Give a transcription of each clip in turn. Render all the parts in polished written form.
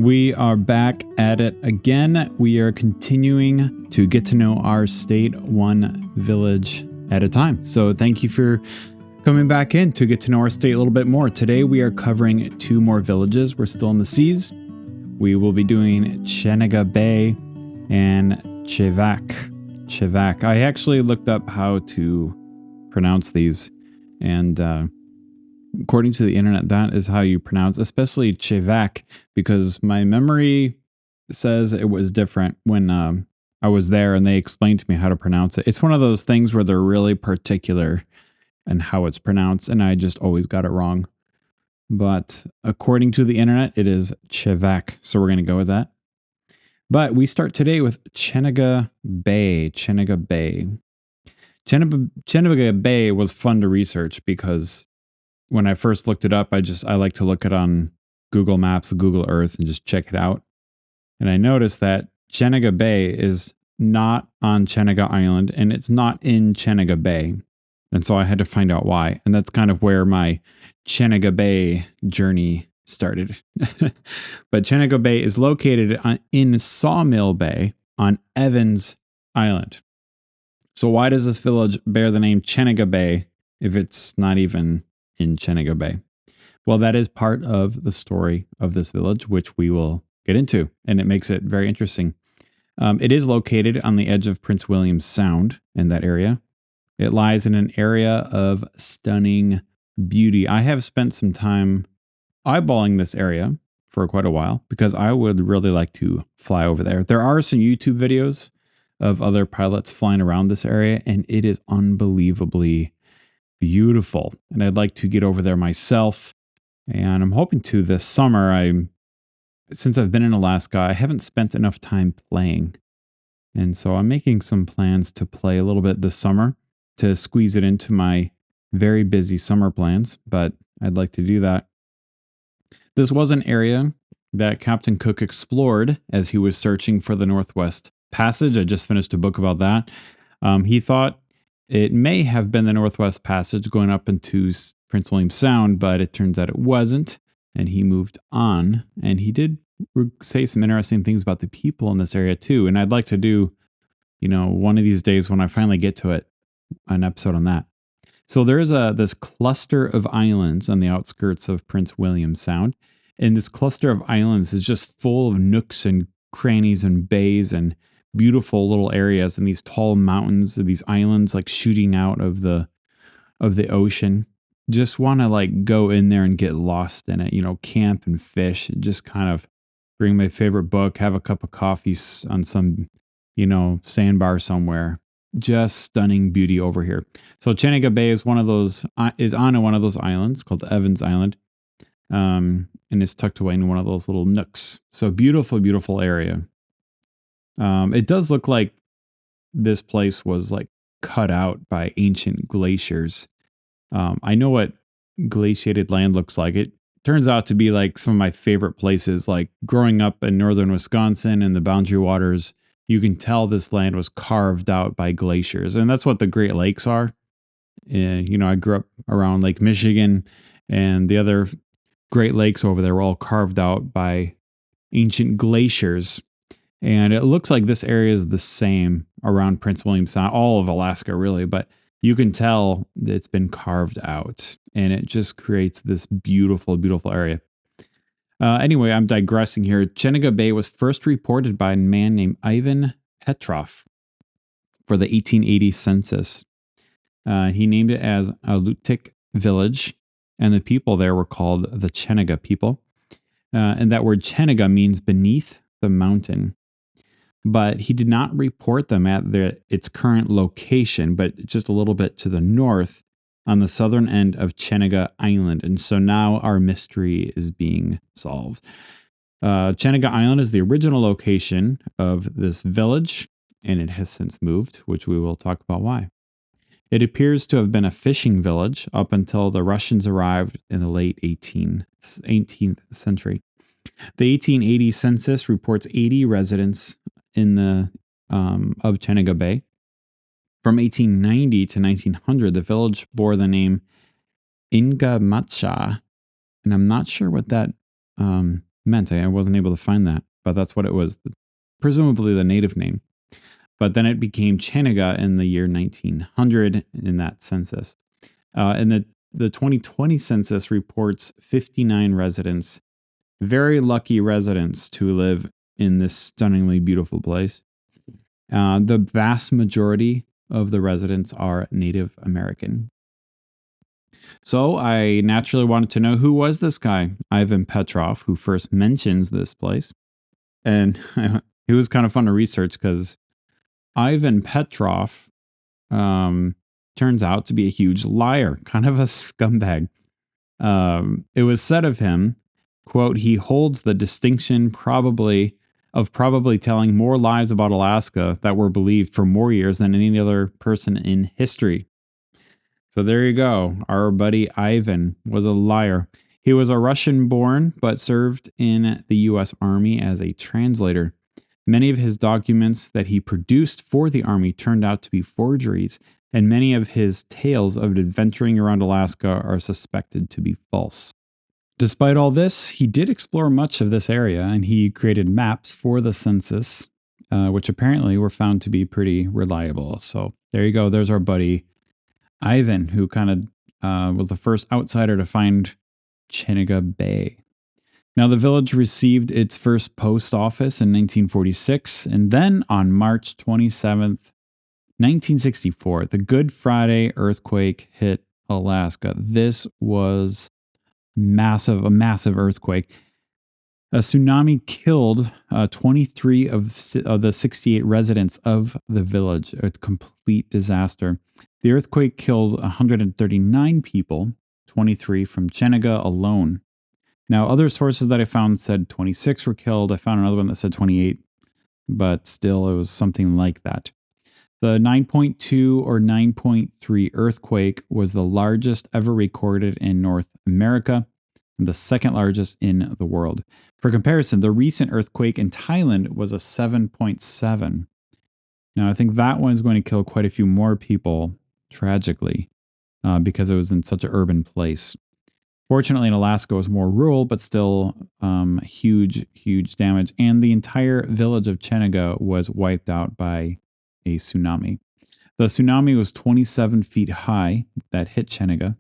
We are back at it again. We are continuing to get to know our state one village at a time. So thank you for coming back in to get to know our state a little bit more. Today we are covering 2 more villages. We're still in the seas. We will be doing Chenega Bay and Chevak. I actually looked up how to pronounce these, and according to the internet, that is how you pronounce, especially Chevak, because my memory says it was different when I was there and they explained to me how to pronounce it. It's one of those things where they're really particular in how it's pronounced, and I just always got it wrong. But according to the internet, it is Chevak, so we're going to go with that. But we start today with Chenega Bay. Chenega Bay was fun to research because when I first looked it up, I like to look it on Google Maps, Google Earth, and just check it out. And I noticed that Chenega Bay is not on Chenega Island, and it's not in Chenega Bay. And so I had to find out why. And that's kind of where my Chenega Bay journey started. But Chenega Bay is located in Sawmill Bay on Evans Island. So why does this village bear the name Chenega Bay if it's not even in Chenega Bay? Well, that is part of the story of this village, which we will get into, and it makes it very interesting. It is located on the edge of Prince William Sound in that area. It lies in an area of stunning beauty. I have spent some time eyeballing this area for quite a while because I would really like to fly over there. There are some YouTube videos of other pilots flying around this area, and it is unbelievably beautiful. And I'd like to get over there myself. And I'm hoping to this summer. Since I've been in Alaska, I haven't spent enough time playing. And so I'm making some plans to play a little bit this summer to squeeze it into my very busy summer plans, but I'd like to do that. This was an area that Captain Cook explored as he was searching for the Northwest Passage. I just finished a book about that. He thought it may have been the Northwest Passage going up into Prince William Sound, but it turns out it wasn't, and he moved on. And he did say some interesting things about the people in this area too. And I'd like to do, one of these days when I finally get to it, an episode on that. So there's this cluster of islands on the outskirts of Prince William Sound. And this cluster of islands is just full of nooks and crannies and bays and beautiful little areas and these tall mountains, these islands like shooting out of the ocean. Just want to go in there and get lost in it, camp and fish, and just kind of bring my favorite book, have a cup of coffee on some, sandbar somewhere. Just stunning beauty over here. So Chenega Bay is on one of those islands called Evans Island. And it's tucked away in one of those little nooks. So beautiful, beautiful area. It does look like this place was cut out by ancient glaciers. I know what glaciated land looks like. It turns out to be some of my favorite places, growing up in northern Wisconsin and the Boundary Waters. You can tell this land was carved out by glaciers, and that's what the Great Lakes are. I grew up around Lake Michigan, and the other Great Lakes over there were all carved out by ancient glaciers. And it looks like this area is the same around Prince William Sound, all of Alaska really, but you can tell that it's been carved out, and it just creates this beautiful, beautiful area. Anyway, I'm digressing here. Chenega Bay was first reported by a man named Ivan Petroff for the 1880 census. He named it as Alutiiq village, and the people there were called the Chenega people. And that word Chenega means beneath the mountain. But he did not report them at its current location, but just a little bit to the north on the southern end of Chenega Island. And so now our mystery is being solved. Chenega Island is the original location of this village, and it has since moved, which we will talk about why. It appears to have been a fishing village up until the Russians arrived in the late 18th century. The 1880 census reports 80 residents in the of Chenega Bay. From 1890 to 1900, the village bore the name Ingamacha, and I'm not sure what that meant. I wasn't able to find that, but that's what it was. Presumably the native name. But then it became Chenega in the year 1900 in that census. And the 2020 census reports 59 residents, very lucky residents to live in this stunningly beautiful place. The vast majority of the residents are Native American. So I naturally wanted to know, who was this guy, Ivan Petroff, who first mentions this place. And it was kind of fun to research because Ivan Petroff turns out to be a huge liar, kind of a scumbag. It was said of him, quote, he holds the distinction probably telling more lies about Alaska that were believed for more years than any other person in history. So there you go. Our buddy Ivan was a liar. He was a Russian-born, but served in the U.S. Army as a translator. Many of his documents that he produced for the Army turned out to be forgeries, and many of his tales of adventuring around Alaska are suspected to be false. Despite all this, he did explore much of this area, and he created maps for the census, which apparently were found to be pretty reliable. So there you go. There's our buddy Ivan, who kind of was the first outsider to find Chenega Bay. Now, the village received its first post office in 1946, and then on March 27th, 1964, the Good Friday earthquake hit Alaska. This was a massive earthquake. A tsunami killed 23 of the 68 residents of the village, a complete disaster. The earthquake killed 139 people, 23 from Chenega alone. Now, other sources that I found said 26 were killed. I found another one that said 28, but still it was something like that. The 9.2 or 9.3 earthquake was the largest ever recorded in North America and the second largest in the world. For comparison, the recent earthquake in Thailand was a 7.7. Now, I think that one is going to kill quite a few more people, tragically, because it was in such an urban place. Fortunately, in Alaska, it was more rural, but still huge damage. And the entire village of Chenega was wiped out by a tsunami. The tsunami was 27 feet high that hit Chenega.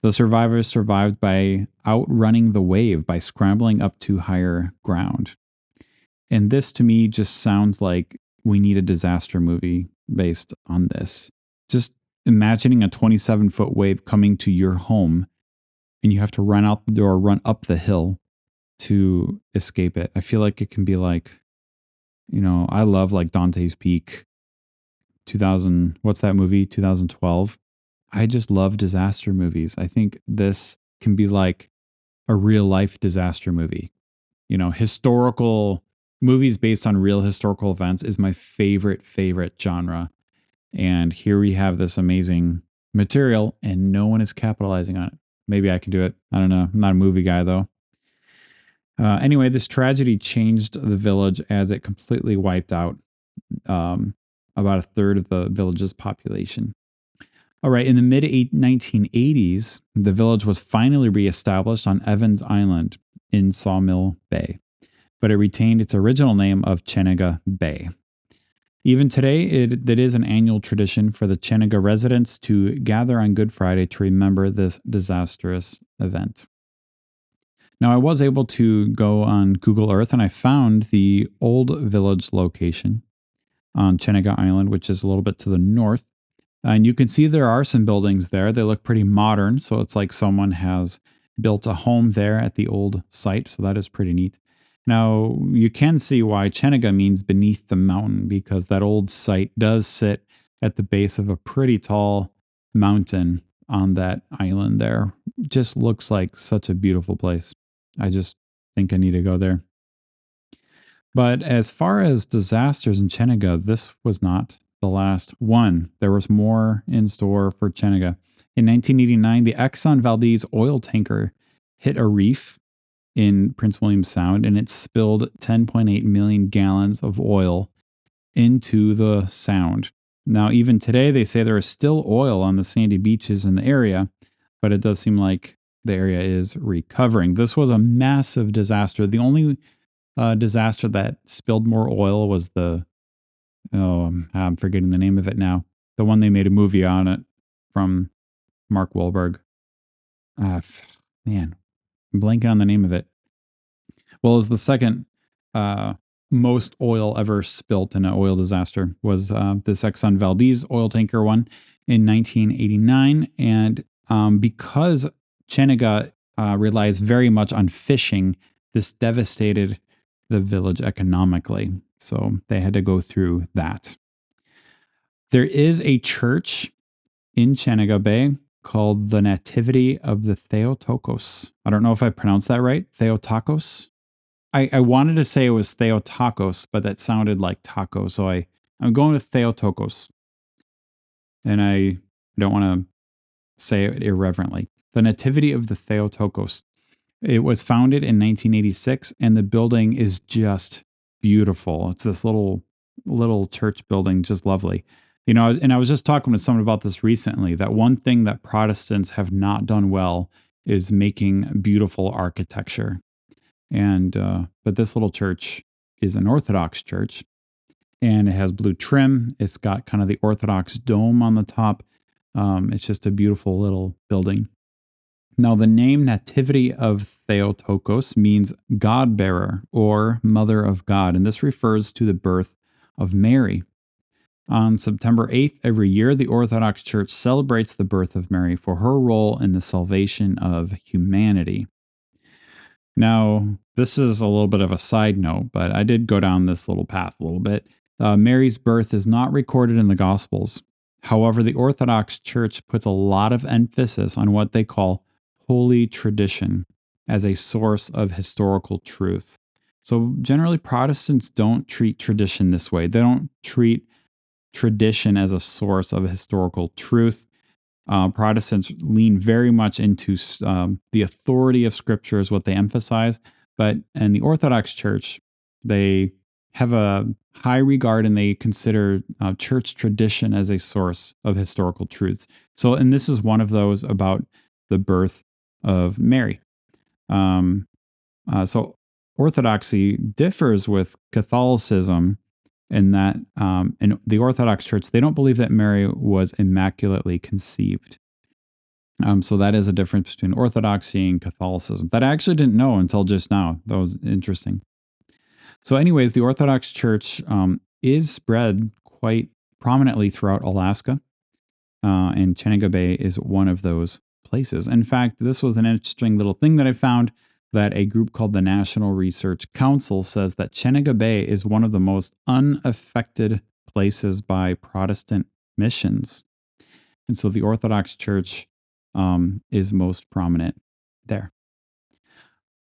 The survivors survived by outrunning the wave by scrambling up to higher ground. And this, to me, just sounds like we need a disaster movie based on this. Just imagining a 27-foot wave coming to your home, and you have to run out the door, run up the hill to escape it. I feel like it can be like, I love like Dante's Peak, 2000, what's that movie, 2012? I just love disaster movies. I think this can be like a real life disaster movie. Historical movies based on real historical events is my favorite genre. And here we have this amazing material and no one is capitalizing on it. Maybe I can do it. I don't know. I'm not a movie guy, though. Anyway, this tragedy changed the village as it completely wiped out about a third of the village's population. All right, in the mid-1980s, the village was finally reestablished on Evans Island in Sawmill Bay, but it retained its original name of Chenega Bay. Even today, it is an annual tradition for the Chenega residents to gather on Good Friday to remember this disastrous event. Now, I was able to go on Google Earth and I found the old village location on Chenega Island, which is a little bit to the north. And you can see there are some buildings there. They look pretty modern, so it's like someone has built a home there at the old site, so that is pretty neat. Now, you can see why Chenega means beneath the mountain, because that old site does sit at the base of a pretty tall mountain on that island there. Just looks like such a beautiful place. I just think I need to go there. But as far as disasters in Chenega, this was not the last one. There was more in store for Chenega. In 1989, the Exxon Valdez oil tanker hit a reef in Prince William Sound, and it spilled 10.8 million gallons of oil into the sound. Now, even today, they say there is still oil on the sandy beaches in the area, but it does seem like the area is recovering. This was a massive disaster. The only disaster that spilled more oil was I'm forgetting the name of it now. The one they made a movie on it from Mark Wahlberg. Man, I'm blanking on the name of it. Well, it was the second most oil ever spilt in an oil disaster was this Exxon Valdez oil tanker one in 1989. And because Chenega relies very much on fishing, this devastated the village economically. So they had to go through that. There is a church in Chenega Bay called the Nativity of the Theotokos. I don't know if I pronounced that right. Theotokos. I wanted to say it was Theotokos, but that sounded like taco. So I'm going with Theotokos. And I don't want to say it irreverently. The Nativity of the Theotokos. It was founded in 1986, and the building is just beautiful. It's this little church building, just lovely. You know, and I was just talking with someone about this recently, that one thing that Protestants have not done well is making beautiful architecture. And but this little church is an Orthodox church, and it has blue trim. It's got kind of the Orthodox dome on the top. It's just a beautiful little building. Now, the name Nativity of Theotokos means God bearer or Mother of God, and this refers to the birth of Mary. On September 8th every year, the Orthodox Church celebrates the birth of Mary for her role in the salvation of humanity. Now, this is a little bit of a side note, but I did go down this little path a little bit. Mary's birth is not recorded in the Gospels. However, the Orthodox Church puts a lot of emphasis on what they call holy tradition as a source of historical truth. So generally, Protestants don't treat tradition this way. They don't treat tradition as a source of historical truth. Protestants lean very much into the authority of Scripture is what they emphasize. But in the Orthodox Church, they have a high regard and they consider church tradition as a source of historical truths. So, and this is one of those about the birth of Mary. So Orthodoxy differs with Catholicism in that in the Orthodox Church, they don't believe that Mary was immaculately conceived. So that is a difference between Orthodoxy and Catholicism that I actually didn't know until just now. That was interesting. So anyways, the Orthodox Church is spread quite prominently throughout Alaska, and Chenega Bay is one of those places. In fact, this was an interesting little thing that I found, that a group called the National Research Council says that Chenega Bay is one of the most unaffected places by Protestant missions. And so the Orthodox Church is most prominent there.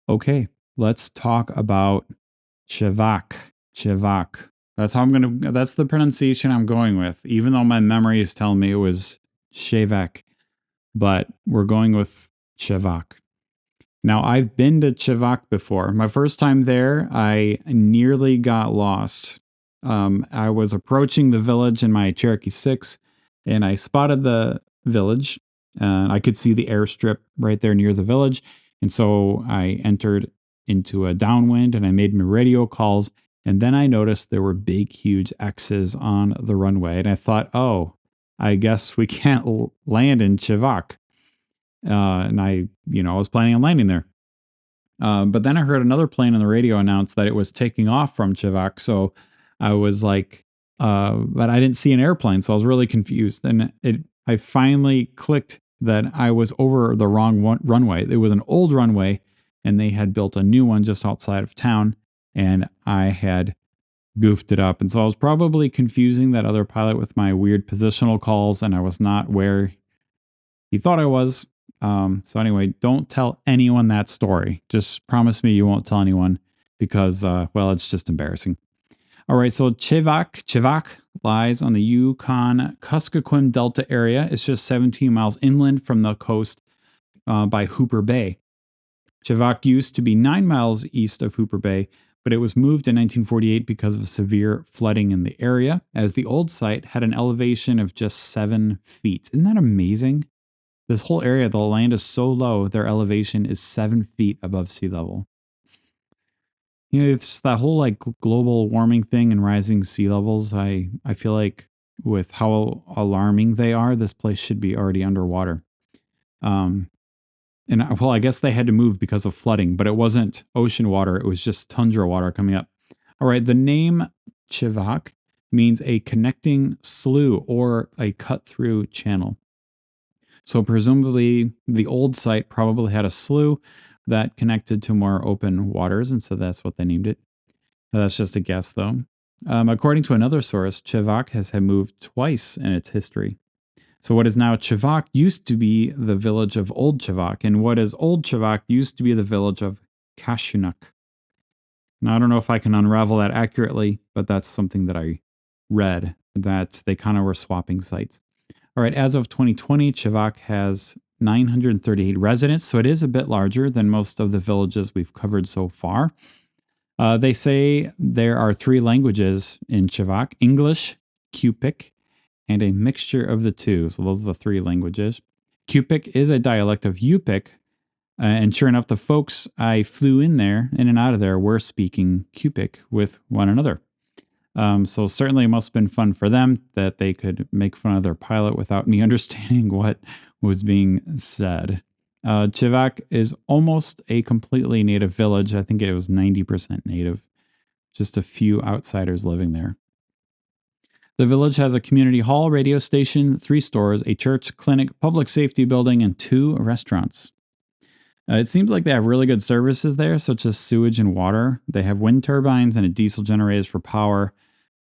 Okay, let's talk about Chevak. Chevak. That's the pronunciation I'm going with, even though my memory is telling me it was Chevak, but we're going with Chevak. Now, I've been to Chevak before. My first time there, I nearly got lost. I was approaching the village in my Cherokee 6, and I spotted the village. I could see the airstrip right there near the village. And so I entered into a downwind, and I made my radio calls. And then I noticed there were big, huge X's on the runway. And I thought, oh, I guess we can't land in Chevak. And I was planning on landing there. But then I heard another plane on the radio announce that it was taking off from Chevak. So I was like, but I didn't see an airplane. So I was really confused. And I finally clicked that I was over the wrong runway. It was an old runway, and they had built a new one just outside of town. And I had goofed it up. And so I was probably confusing that other pilot with my weird positional calls, and I was not where he thought I was. So anyway, don't tell anyone that story. Just promise me you won't tell anyone because, it's just embarrassing. All right, so Chevak lies on the Yukon-Kuskokwim Delta area. It's just 17 miles inland from the coast by Hooper Bay. Chevak used to be 9 miles east of Hooper Bay, but it was moved in 1948 because of severe flooding in the area, as the old site had an elevation of just 7 feet. Isn't that amazing? This whole area, the land is so low, their elevation is 7 feet above sea level. You know, it's that whole like global warming thing and rising sea levels. I feel like with how alarming they are, this place should be already underwater. Well, I guess they had to move because of flooding, but it wasn't ocean water. It was just tundra water coming up. All right. The name Chevak means a connecting slough or a cut through channel. So presumably the old site probably had a slough that connected to more open waters. And so that's what they named it. That's just a guess though. According to another source, Chevak has had moved twice in its history. So what is now Chevak used to be the village of Old Chevak, and what is Old Chevak used to be the village of Kashunak. Now, I don't know if I can unravel that accurately, but that's something that I read, that they kind of were swapping sites. All right, as of 2020, Chevak has 938 residents, so it is a bit larger than most of the villages we've covered so far. They say there are 3 languages in Chevak: English, Yupik, and a mixture of the two. So those are the 3 languages. Yupik is a dialect of Yupik, and sure enough, the folks I flew in and out of there, were speaking Yupik with one another. So certainly it must have been fun for them that they could make fun of their pilot without me understanding what was being said. Chevak is almost a completely native village. I think it was 90% native. Just a few outsiders living there. The village has a community hall, radio station, 3 stores, a church, clinic, public safety building, and 2 restaurants. It seems like they have really good services there, such as sewage and water. They have wind turbines and a diesel generators for power,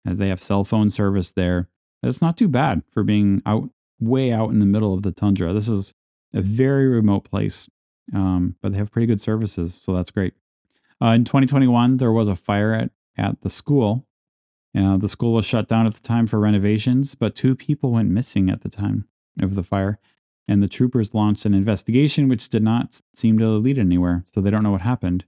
as they have cell phone service there. It's not too bad for being way out in the middle of the tundra. This is a very remote place, but they have pretty good services, so that's great. In 2021, there was a fire at the school. The school was shut down at the time for renovations, but 2 people went missing at the time of the fire, and the troopers launched an investigation which did not seem to lead anywhere, so they don't know what happened.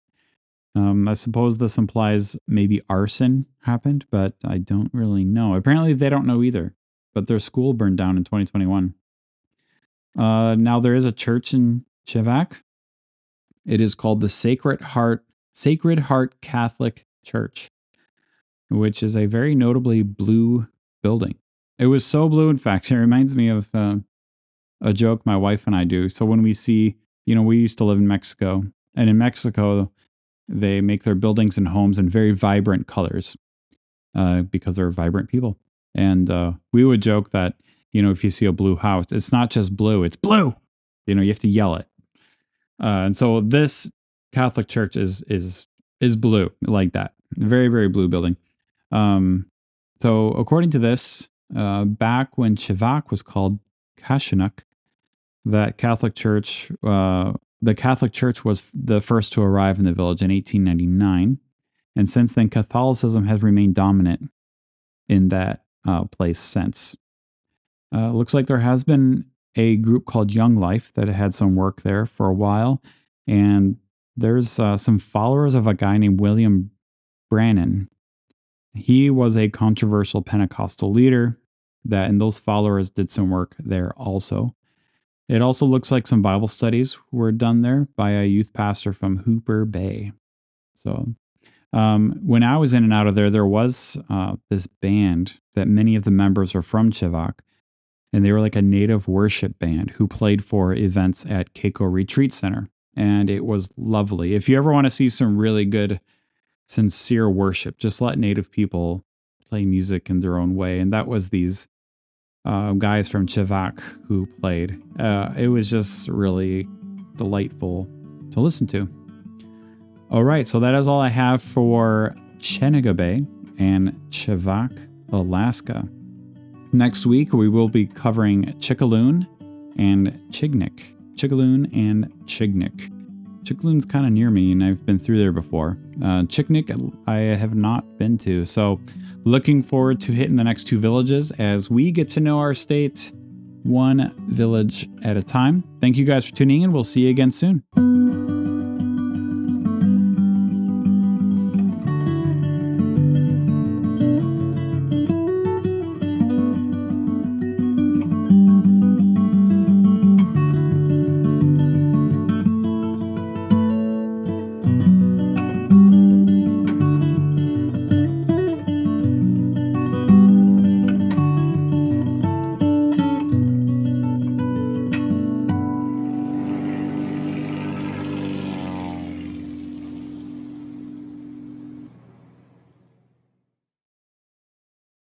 I suppose this implies maybe arson happened, but I don't really know. Apparently they don't know either, but their school burned down in 2021. Now there is a church in Chevak. It is called the Sacred Heart Catholic Church, which is a very notably blue building. It was so blue, in fact, it reminds me of a joke my wife and I do. So when we see, we used to live in Mexico, and in Mexico, they make their buildings and homes in very vibrant colors because they're vibrant people. And we would joke that, if you see a blue house, it's not just blue, it's blue. You have to yell it. And so this Catholic church is blue like that. Very, very blue building. So according to this, back when Chevak was called Kashunak, the Catholic Church was the first to arrive in the village in 1899. And since then, Catholicism has remained dominant in that place since. Looks like there has been a group called Young Life that had some work there for a while. And there's some followers of a guy named William Brannan. He was a controversial Pentecostal leader and those followers did some work there also. It also looks like some Bible studies were done there by a youth pastor from Hooper Bay. So when I was in and out of there was this band that many of the members are from Chevak, and they were like a native worship band who played for events at Keiko Retreat Center. And it was lovely. If you ever want to see some really good, sincere worship, just let native people play music in their own way. And that was these guys from Chevak who played. It was just really delightful to listen to. All right, so that is all I have for Chenega Bay and Chevak, Alaska. Next week, we will be covering Chickaloon and Chignik. Chickaloon and Chignik. Chickaloon's kind of near me, and I've been through there before. Chignik, I have not been to, so looking forward to hitting the next 2 villages as we get to know our state one village at a time. Thank you guys for tuning in. We'll see you again soon.